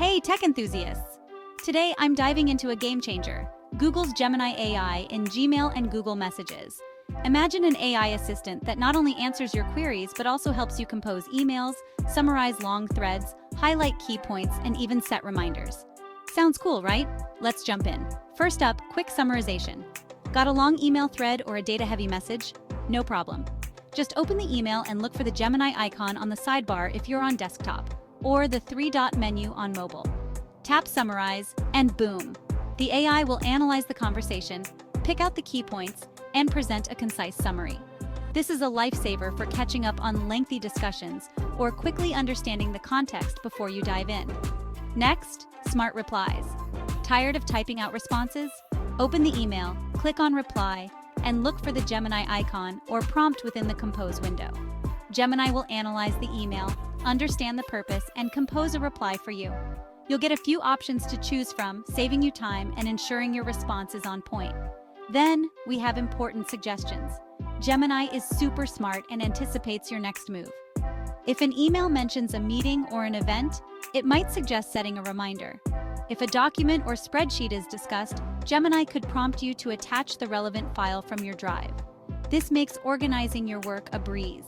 Hey, tech enthusiasts! Today I'm diving into a game changer, Google's Gemini AI in Gmail and Google Messages. Imagine an AI assistant that not only answers your queries but also helps you compose emails, summarize long threads, highlight key points, and even set reminders. Sounds cool, right? Let's jump in. First up, quick summarization. Got a long email thread or a data-heavy message? No problem. Just open the email and look for the Gemini icon on the sidebar if you're on desktop, or the three-dot menu on mobile. Tap Summarize, and boom! The AI will analyze the conversation, pick out the key points, and present a concise summary. This is a lifesaver for catching up on lengthy discussions or quickly understanding the context before you dive in. Next, Smart Replies. Tired of typing out responses? Open the email, click on Reply, and look for the Gemini icon or prompt within the Compose window. Gemini will analyze the email, understand the purpose, and compose a reply for you. You'll get a few options to choose from, saving you time and ensuring your response is on point. Then, we have important suggestions. Gemini is super smart and anticipates your next move. If an email mentions a meeting or an event, it might suggest setting a reminder. If a document or spreadsheet is discussed, Gemini could prompt you to attach the relevant file from your drive. This makes organizing your work a breeze.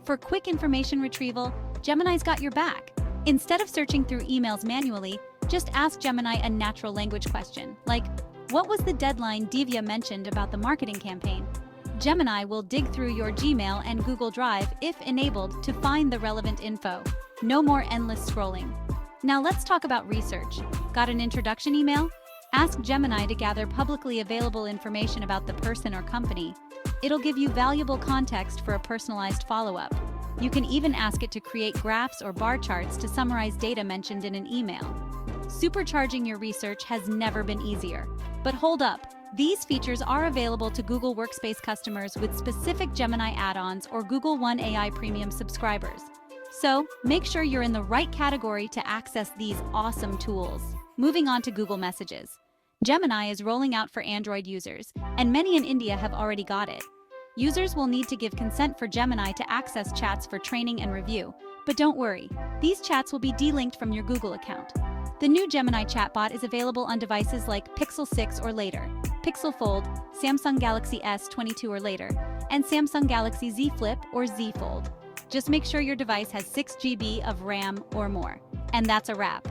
For quick information retrieval, Gemini's got your back. Instead of searching through emails manually, just ask Gemini a natural language question, like, "What was the deadline Divya mentioned about the marketing campaign?" Gemini will dig through your Gmail and Google Drive, if enabled, to find the relevant info. No more endless scrolling. Now let's talk about research. Got an introduction email? Ask Gemini to gather publicly available information about the person or company. It'll give you valuable context for a personalized follow-up. You can even ask it to create graphs or bar charts to summarize data mentioned in an email. Supercharging your research has never been easier. But hold up, these features are available to Google Workspace customers with specific Gemini add-ons or Google One AI Premium subscribers. So, make sure you're in the right category to access these awesome tools. Moving on to Google Messages. Gemini is rolling out for Android users, and many in India have already got it. Users will need to give consent for Gemini to access chats for training and review, but don't worry, these chats will be delinked from your Google account. The new Gemini chatbot is available on devices like Pixel 6 or later, Pixel Fold, Samsung Galaxy S22 or later, and Samsung Galaxy Z Flip or Z Fold. Just make sure your device has 6 GB of RAM or more. And that's a wrap.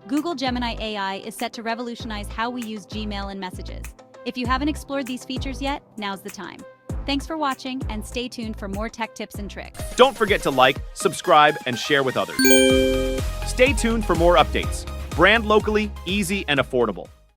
Google Gemini AI is set to revolutionize how we use Gmail and Messages. If you haven't explored these features yet, now's the time. Thanks for watching, and stay tuned for more tech tips and tricks. Don't forget to like, subscribe, and share with others. Stay tuned for more updates. Brand locally, easy, and affordable.